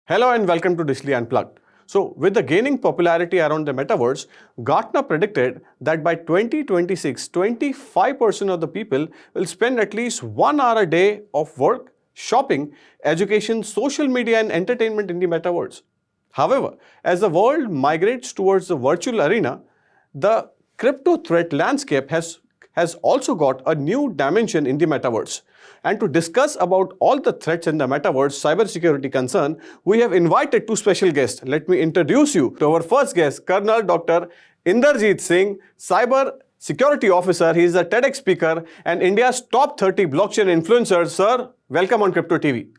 Hello and welcome to Digitally Unplugged. So, with the gaining popularity around the metaverse, Gartner predicted that by 2026, 25% of the people will spend at least 1 hour a day of work, shopping, education, social media, and entertainment in the metaverse. However, as the world migrates towards the virtual arena, the crypto threat landscape has also got a new dimension in the metaverse. And to discuss about all the threats in the metaverse cybersecurity concern, we have invited two special guests. Let me introduce you to our first guest, Colonel Dr. Inderjeet Singh, Cyber Security Officer. He is a TEDx speaker and India's top 30 blockchain influencer. Sir, welcome on Crypto TV.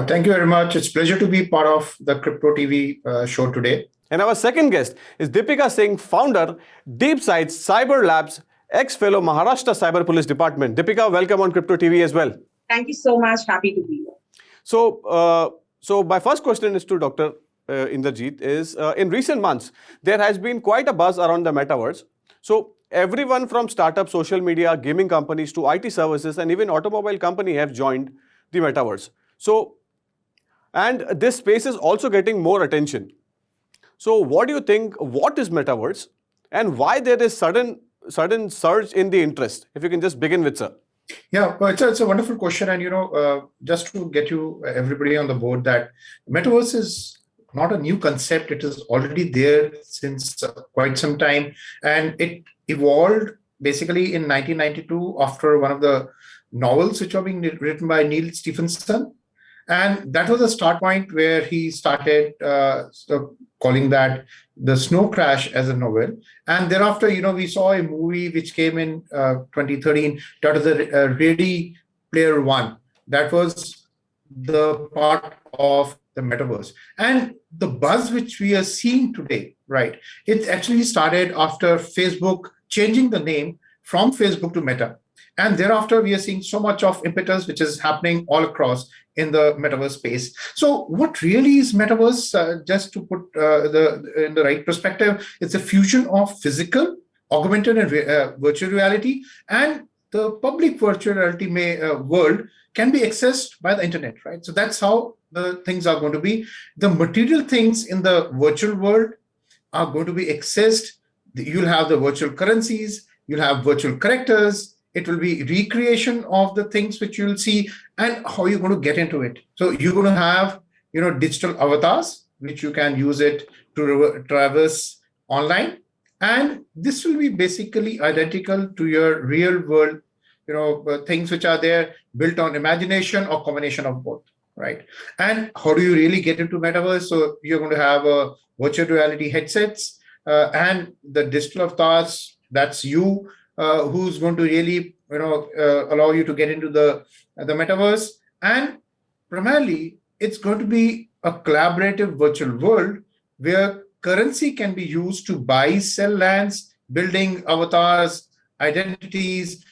Thank you very much. It's a pleasure to be part of the Crypto TV show today. And our second guest is Deepika Singh, founder, DeepSight Cyber Labs, ex-fellow Maharashtra Cyber Police Department. Deepika, welcome on Crypto TV as well. Thank you so much. Happy to be here. So my first question is to Dr. Inderjeet is, in recent months, there has been quite a buzz around the metaverse. So everyone from startup, social media, gaming companies to IT services and even automobile company have joined the metaverse. So, and this space is also getting more attention. So what do you think, what is metaverse and why there is sudden surge in the interest? If you can just begin with, sir. Yeah, well, it's a wonderful question. And, just to get you everybody on the board that metaverse is not a new concept. It is already there since quite some time. And it evolved basically in 1992 after one of the novels which are being written by Neil Stephenson. And that was a start point where he started calling that the Snow Crash as a novel. And thereafter, we saw a movie which came in 2013, that was Ready Player One. That was the part of the metaverse. And the buzz which we are seeing today, right, it actually started after Facebook changing the name from Facebook to Meta. And thereafter, we are seeing so much of impetus which is happening all across in the metaverse space. So what really is metaverse? Just to put in the right perspective, it's a fusion of physical, augmented and virtual reality, and the public virtual reality world can be accessed by the internet, right? So that's how the things are going to be. The material things in the virtual world are going to be accessed. You'll have the virtual currencies, you'll have virtual characters. It will be recreation of the things which you'll see and how you're going to get into it. So you're going to have, digital avatars, which you can use it to traverse online. And this will be basically identical to your real world, things which are there built on imagination or combination of both, right? And how do you really get into metaverse? So you're going to have virtual reality headsets and the digital avatars, that's you. Who's going to really, allow you to get into the metaverse. And primarily, it's going to be a collaborative virtual world where currency can be used to buy, sell lands, building avatars, identities,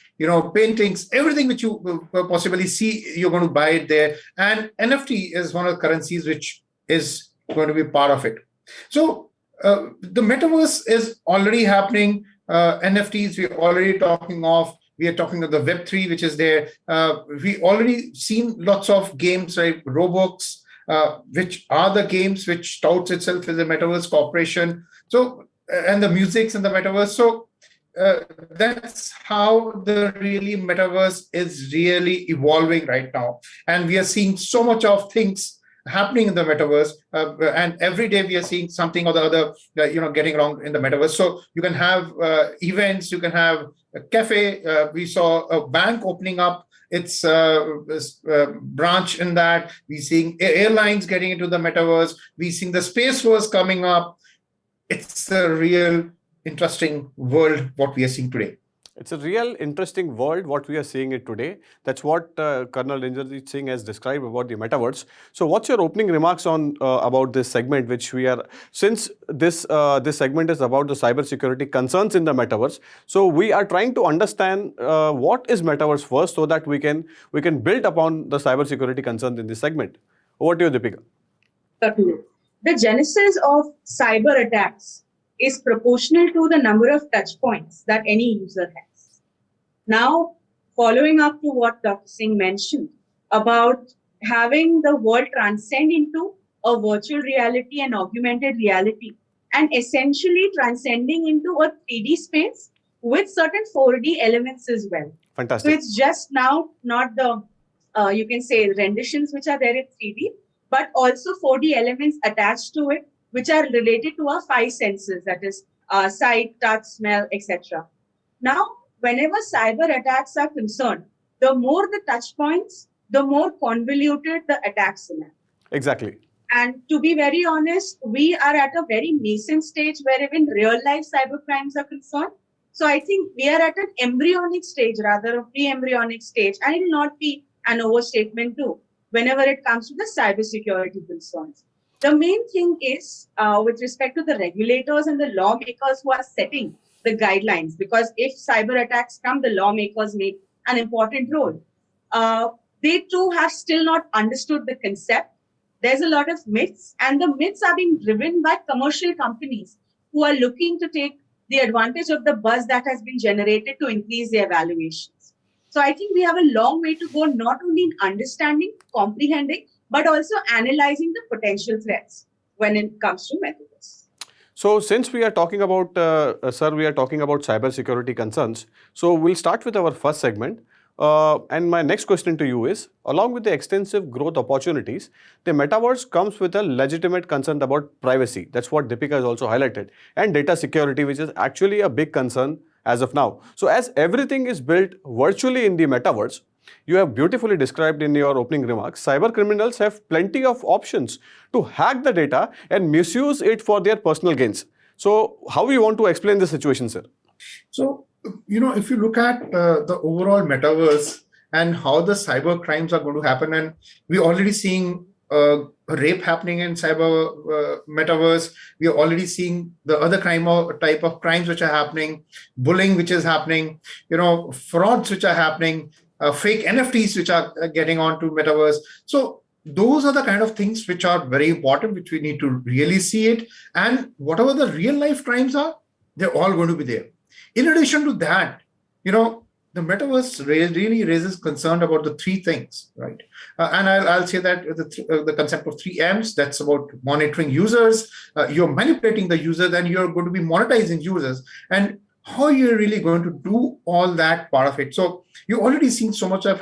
paintings, everything which you possibly see, you're going to buy it there. And NFT is one of the currencies which is going to be part of it. So the metaverse is already happening. NFTs, we are already talking of. We are talking of the Web3, which is there. We already seen lots of games like Roblox, which are the games which touts itself as a metaverse corporation. So, and the musics in the metaverse. So that's how the really metaverse is really evolving right now. And we are seeing so much of things happening in the metaverse, and every day we are seeing something or the other, getting wrong in the metaverse. So you can have events, you can have a cafe. We saw a bank opening up its branch in that. We're seeing airlines getting into the metaverse. We're seeing the Space Force coming up. It's a real interesting world what we are seeing today. It's a real interesting world, what we are seeing it today. That's what Colonel Inderjeet Singh has described about the metaverse. So what's your opening remarks on about this segment, which we are, since this segment is about the cybersecurity concerns in the metaverse. So we are trying to understand what is metaverse first so that we can build upon the cybersecurity concerns in this segment. Over to you, Deepika. Certainly. The genesis of cyber attacks is proportional to the number of touch points that any user has. Now, following up to what Dr. Singh mentioned about having the world transcend into a virtual reality and augmented reality, and essentially transcending into a 3D space with certain 4D elements as well. Fantastic. So it's just now not the, you can say, renditions which are there in 3D, but also 4D elements attached to it, which are related to our 5 senses, that is sight, touch, smell, etc. Now, whenever cyber attacks are concerned, the more the touch points, the more convoluted the attack scenario. Exactly. And to be very honest, we are at a very nascent stage where even real life cyber crimes are concerned. So I think we are at an embryonic stage, rather a pre-embryonic stage, and it will not be an overstatement too, whenever it comes to the cybersecurity concerns. The main thing is with respect to the regulators and the lawmakers who are setting the guidelines, because if cyber attacks come, the lawmakers make an important role. They too have still not understood the concept. There's a lot of myths, and the myths are being driven by commercial companies who are looking to take the advantage of the buzz that has been generated to increase their valuations. So I think we have a long way to go, not only in understanding, comprehending, but also analyzing the potential threats when it comes to metaverse. So since we are talking about, we are talking about cybersecurity concerns, so we'll start with our first segment. And my next question to you is, along with the extensive growth opportunities, the metaverse comes with a legitimate concern about privacy. That's what Deepika has also highlighted. And data security, which is actually a big concern as of now. So as everything is built virtually in the metaverse, you have beautifully described in your opening remarks, cyber criminals have plenty of options to hack the data and misuse it for their personal gains. So how do you want to explain the situation, sir? So, if you look at the overall metaverse and how the cyber crimes are going to happen, and we're already seeing rape happening in cyber metaverse, we are already seeing the other type of crimes which are happening, bullying which is happening, frauds which are happening, fake NFTs which are getting onto metaverse. So those are the kind of things which are very important, which we need to really see it. And whatever the real life crimes are, they're all going to be there. In addition to that, the metaverse really raises concern about the 3 things, right? And I'll say that the concept of 3 M's, that's about monitoring users, you're manipulating the users, and you're going to be monetizing users. And how you're really going to do all that part of it. So you're already seeing so much of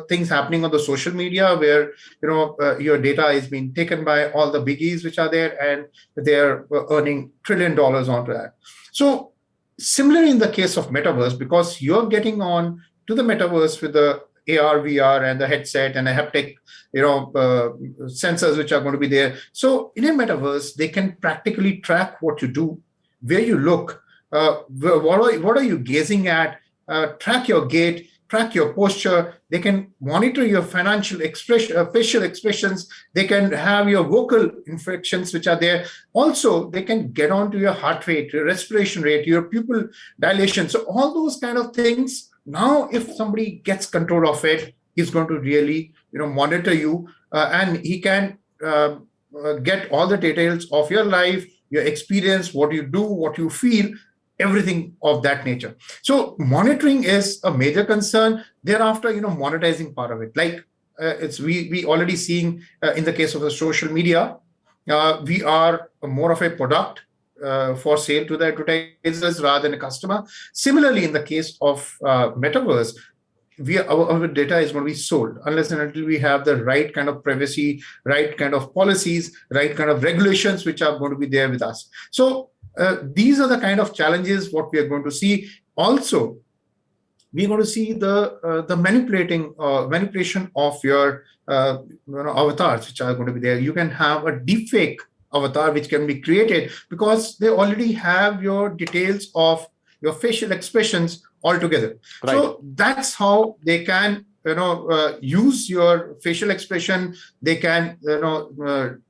things happening on the social media where, your data is being taken by all the biggies which are there, and they're earning $1 trillion onto that. So similarly in the case of metaverse, because you're getting on to the metaverse with the AR, VR, and the headset and the haptic, sensors which are going to be there. So in a metaverse, they can practically track what you do, where you look, what are you gazing at, track your gait, track your posture. They can monitor your facial expressions. They can have your vocal inflections which are there. Also, they can get onto your heart rate, your respiration rate, your pupil dilation. So all those kind of things. Now, if somebody gets control of it, he's going to really, monitor you, and he can get all the details of your life, your experience, what you do, what you feel, everything of that nature. So monitoring is a major concern. Thereafter, monetizing part of it, like we already seeing in the case of the social media, we are more of a product for sale to the advertisers rather than a customer. Similarly, in the case of metaverse, our data is going to be sold unless and until we have the right kind of privacy, right kind of policies, right kind of regulations which are going to be there with us. So these are the kind of challenges what we are going to see. Also, we're going to see the manipulation of your avatars which are going to be there. You can have a deepfake avatar which can be created because they already have your details of your facial expressions altogether. Right. So that's how they can use your facial expression. They can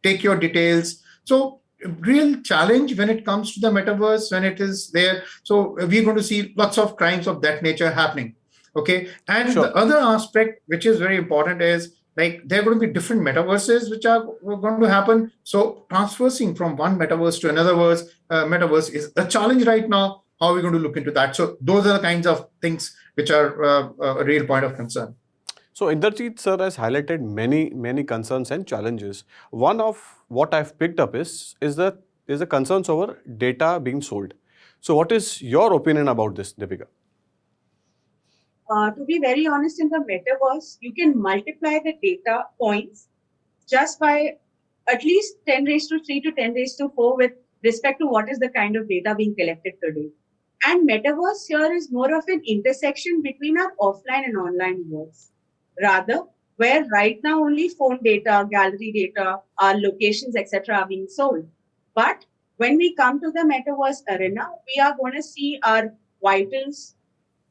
take your details. So real challenge when it comes to the metaverse when it is there. So we're going to see lots of crimes of that nature happening. Okay. And sure. The other aspect which is very important is Like there are going to be different metaverses which are going to happen. So transversing from one metaverse to another metaverse is a challenge right now. How are we going to look into that? So those are the kinds of things which are a real point of concern. So Inderjeet sir has highlighted many concerns and challenges. One of what I've picked up is the concerns over data being sold. So what is your opinion about this, Deepika? To be very honest, in the metaverse, you can multiply the data points just by at least 10 raised to 3 to 10 raised to 4 with respect to what is the kind of data being collected today. And metaverse here is more of an intersection between our offline and online worlds. Rather, where right now only phone data, gallery data, our locations, etc. are being sold. But when we come to the metaverse arena, we are going to see our vitals,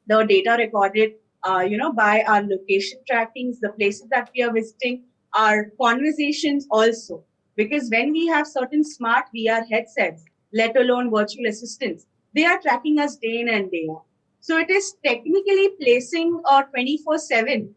the data recorded, by our location trackings, the places that we are visiting, our conversations also. Because when we have certain smart VR headsets, let alone virtual assistants, they are tracking us day in and day out. So it is technically placing a 24/7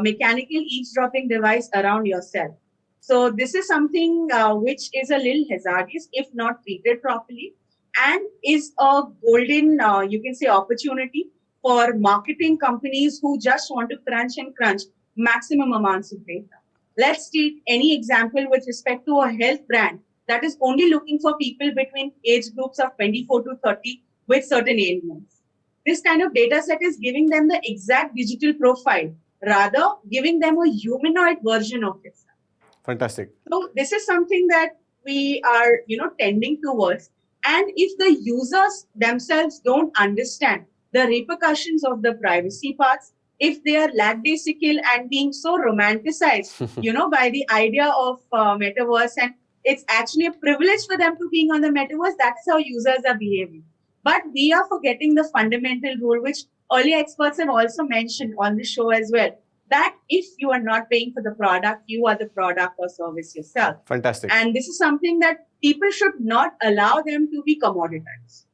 mechanical eavesdropping device around yourself. So this is something which is a little hazardous if not treated properly, and is a golden, opportunity for marketing companies who just want to crunch maximum amounts of data. Let's take any example with respect to a health brand that is only looking for people between age groups of 24 to 30 with certain ailments. This kind of data set is giving them the exact digital profile, rather giving them a humanoid version of itself. Fantastic. So this is something that we are, tending towards. And if the users themselves don't understand the repercussions of the privacy parts, if they are lackadaisical and being so romanticized, by the idea of metaverse, and it's actually a privilege for them to being on the metaverse, that's how users are behaving. But we are forgetting the fundamental rule, which earlier experts have also mentioned on the show as well, that if you are not paying for the product, you are the product or service yourself. Fantastic. And this is something that people should not allow them to be commoditized.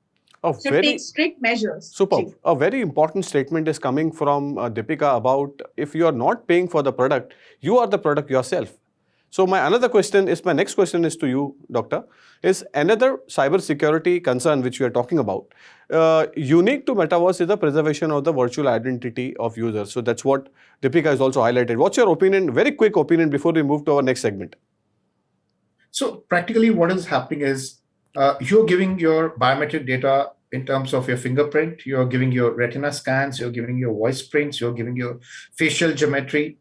Take strict measures. Superb. A very important statement is coming from Deepika about if you are not paying for the product, you are the product yourself. So my next question is to you, Doctor, is another cybersecurity concern which we are talking about. Unique to Metaverse is the preservation of the virtual identity of users. So that's what Deepika has also highlighted. What's your opinion, very quick opinion before we move to our next segment? So practically what is happening is you're giving your biometric data in terms of your fingerprint, you're giving your retina scans, you're giving your voice prints, you're giving your facial geometry,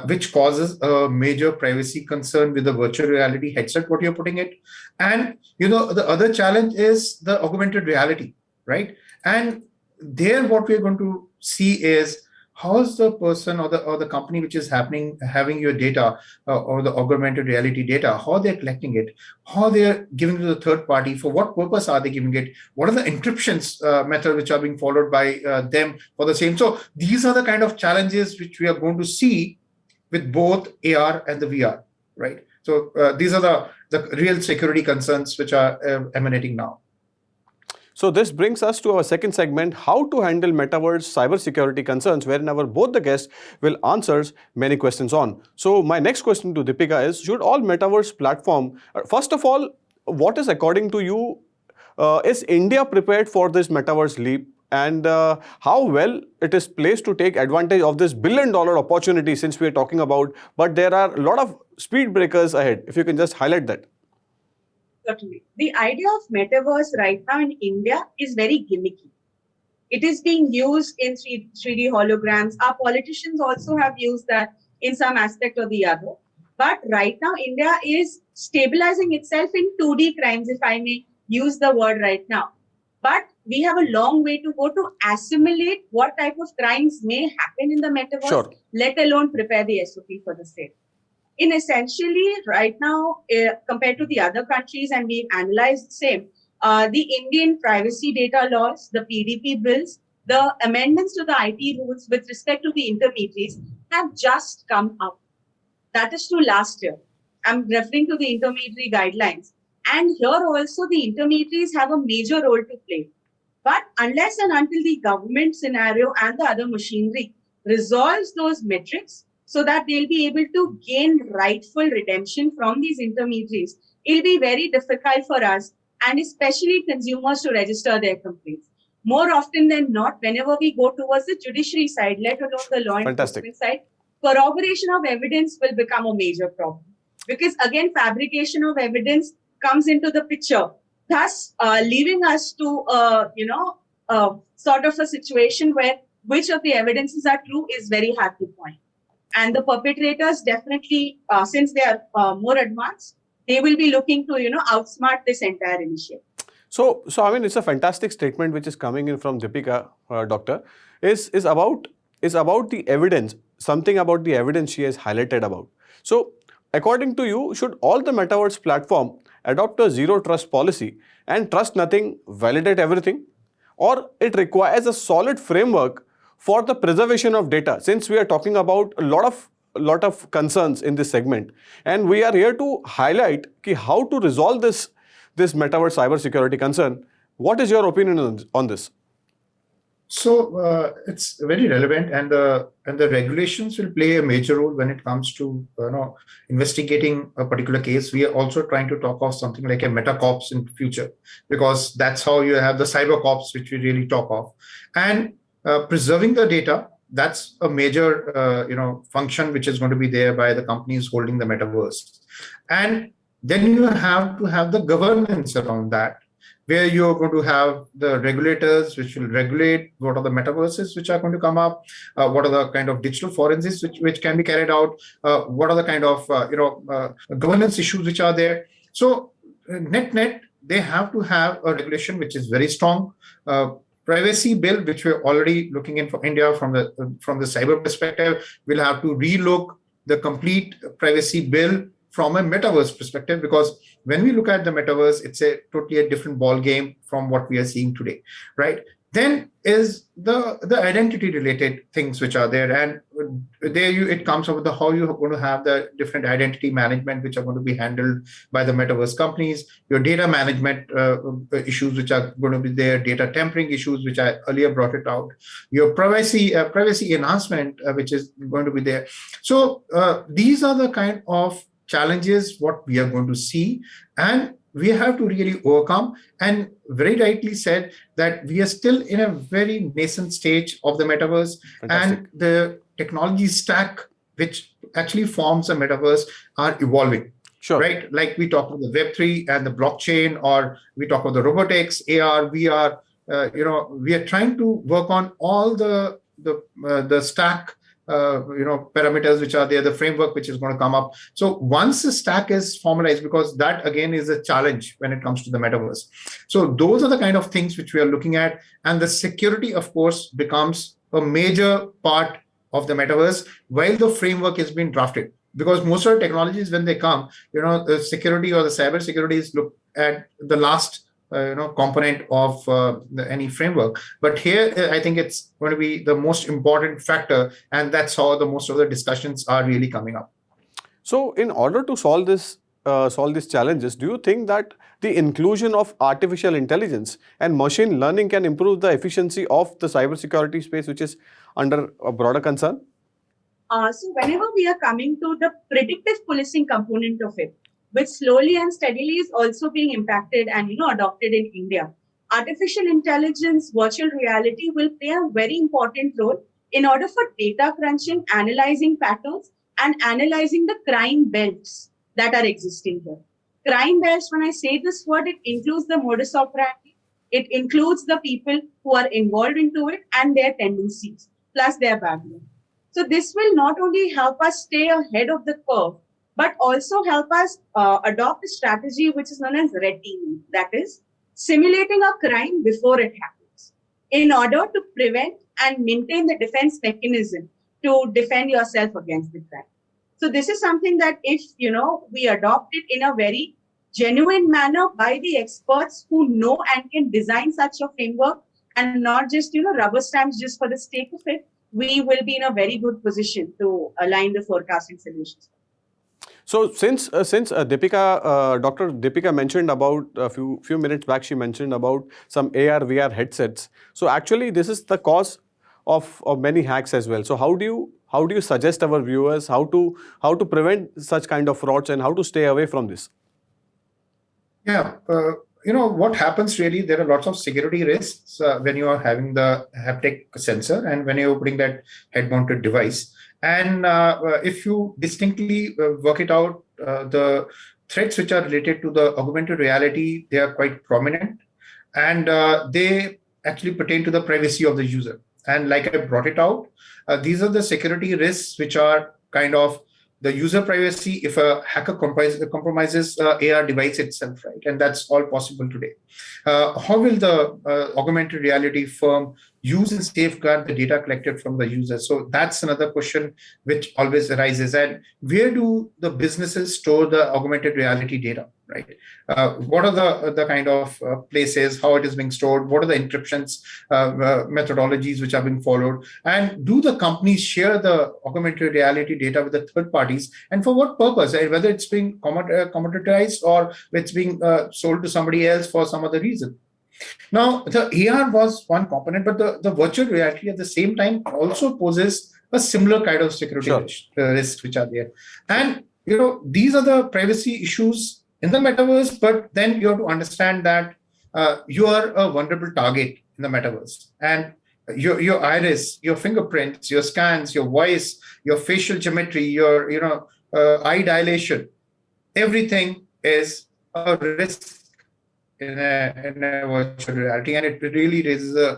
which causes a major privacy concern with the virtual reality headset, what you're putting it. And, the other challenge is the augmented reality, right? And there what we're going to see is how is the person or the company which is having your data or the augmented reality data, how they're collecting it, how they're giving to the third party, for what purpose are they giving it, what are the encryptions methods which are being followed by them for the same. So these are the kind of challenges which we are going to see with both AR and the VR, right? So these are the real security concerns which are emanating now. So this brings us to our second segment, how to handle Metaverse cybersecurity concerns, wherein both the guests will answer many questions on. So my next question to Deepika is, should all Metaverse platform, first of all, what is according to you, is India prepared for this Metaverse leap? And how well it is placed to take advantage of this billion-dollar opportunity since we are talking about, but there are a lot of speed breakers ahead. If you can just highlight that. Certainly. The idea of metaverse right now in India is very gimmicky. It is being used in 3D holograms. Our politicians also have used that in some aspect or the other. But right now, India is stabilizing itself in 2D crimes, if I may use the word right now. But we have a long way to go to assimilate what type of crimes may happen in the metaverse, let alone prepare the SOP for the same. In essentially, right now, compared to the other countries, and we've analyzed the same, the Indian privacy data laws, the PDP bills, the amendments to the IT rules with respect to the intermediaries have just come up. That is to last year. I'm referring to the intermediary guidelines. And here also the intermediaries have a major role to play. But unless and until the government scenario and the other machinery resolves those metrics, so that they'll be able to gain rightful redemption from these intermediaries, it'll be very difficult for us and especially consumers to register their complaints. More often than not, whenever we go towards the judiciary side, let alone the law Fantastic. enforcement side, corroboration of evidence will become a major problem. Because again, fabrication of evidence comes into the picture, thus leaving us to, sort of a situation where which of the evidences are true is very hard to point. And the perpetrators definitely, since they are more advanced, they will be looking to, outsmart this entire initiative. So I mean, it's a fantastic statement which is coming in from Deepika, doctor, is about the evidence, something about the evidence she has highlighted about. So according to you, should all the metaverse platform adopt a zero trust policy and trust nothing, validate everything? Or it requires a solid framework for the preservation of data, since we are talking about a lot of concerns in this segment, and we are here to highlight how to resolve this metaverse cybersecurity concern. What is your opinion on this? So it's very relevant, and the regulations will play a major role when it comes to investigating a particular case. We are also trying to talk of something like a meta cops in future, because that's how you have the cyber cops, which we really talk of, and preserving the data. That's a major function which is going to be there by the companies holding the metaverse, and then you have to have the governance around that, where you're going to have the regulators which will regulate what are the metaverses which are going to come up, what are the kind of digital forensics which can be carried out, what are the kind of governance issues which are there. So net, they have to have a regulation which is very strong. Privacy bill, which we're already looking in for India from the cyber perspective, will have to relook the complete privacy bill from a metaverse perspective, because when we look at the metaverse, it's a totally different ball game from what we are seeing today, right? Then is the identity related things which are there, and it comes up with how you're going to have the different identity management which are going to be handled by the metaverse companies, your data management issues which are going to be there, data tampering issues which I earlier brought it out, your privacy enhancement which is going to be there. So these are the kind of challenges what we are going to see, and we have to really overcome. And very rightly said that we are still in a very nascent stage of the metaverse. Fantastic. And the technology stack which actually forms a metaverse are evolving. Sure. Right? Like we talk about the Web3 and the blockchain, or we talk about the robotics, AR, VR. We are trying to work on all the stack parameters which are there, the framework which is going to come up. So once the stack is formalized, because that again is a challenge when it comes to the metaverse. So those are the kind of things which we are looking at. And the security, of course, becomes a major part of the metaverse while the framework is being drafted. Because most of the technologies, when they come, the security or the cyber security is look at the last component of any framework. But here, I think it's going to be the most important factor, and that's how most of the discussions are really coming up. So, in order to solve these challenges, do you think that the inclusion of artificial intelligence and machine learning can improve the efficiency of the cybersecurity space, which is under a broader concern? So, whenever we are coming to the predictive policing component of it, which slowly and steadily is also being impacted and adopted in India, artificial intelligence, virtual reality will play a very important role in order for data crunching, analyzing patterns, and analyzing the crime belts that are existing here. Crime belts, when I say this word, it includes the modus operandi, it includes the people who are involved into it and their tendencies, plus their background. So this will not only help us stay ahead of the curve, but also help us adopt a strategy which is known as red teaming, that is, simulating a crime before it happens, in order to prevent and maintain the defense mechanism to defend yourself against the crime. So this is something that if, we adopt it in a very genuine manner by the experts who know and can design such a framework, and not just, rubber stamps just for the sake of it, we will be in a very good position to align the forecasting solutions. So since Deepika, Dr. Deepika mentioned about a few minutes back, she mentioned about some AR VR headsets. So actually, this is the cause of many hacks as well. So how do you suggest our viewers how to prevent such kind of frauds and how to stay away from this? Yeah, what happens really, there are lots of security risks when you are having the haptic sensor and when you're putting that head-mounted device. And if you distinctly work it out, the threats which are related to the augmented reality, they are quite prominent, and they actually pertain to the privacy of the user. And like I brought it out, these are the security risks which are kind of the user privacy if a hacker compromises AR device itself, right? And that's all possible today. How will the augmented reality firm use and safeguard the data collected from the user? So that's another question which always arises. And where do the businesses store the augmented reality data, right? What are the kind of places, how it is being stored, what are the encryptions methodologies which are being followed, and do the companies share the augmented reality data with the third parties, and for what purpose, whether it's being commoditized or it's being sold to somebody else for some other reason. Now, the AR was one component, but the virtual reality at the same time also poses a similar kind of security risks which are there. And these are the privacy issues in the metaverse, but then you have to understand that you are a vulnerable target in the metaverse, and your iris, your fingerprints, your scans, your voice, your facial geometry, your eye dilation, everything is a risk in a virtual reality, and it really raises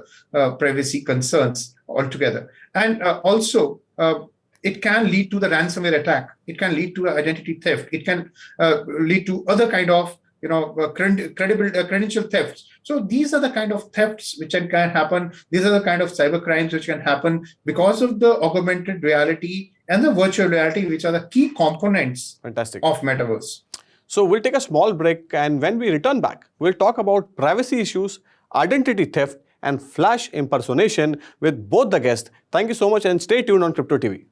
privacy concerns altogether. And also, it can lead to the ransomware attack. It can lead to identity theft. It can lead to other kind of credential thefts. So these are the kind of thefts which can happen. These are the kind of cyber crimes which can happen because of the augmented reality and the virtual reality, which are the key components of metaverse. So we'll take a small break, and when we return back, we'll talk about privacy issues, identity theft, and flash impersonation with both the guests. Thank you so much, and stay tuned on Crypto TV.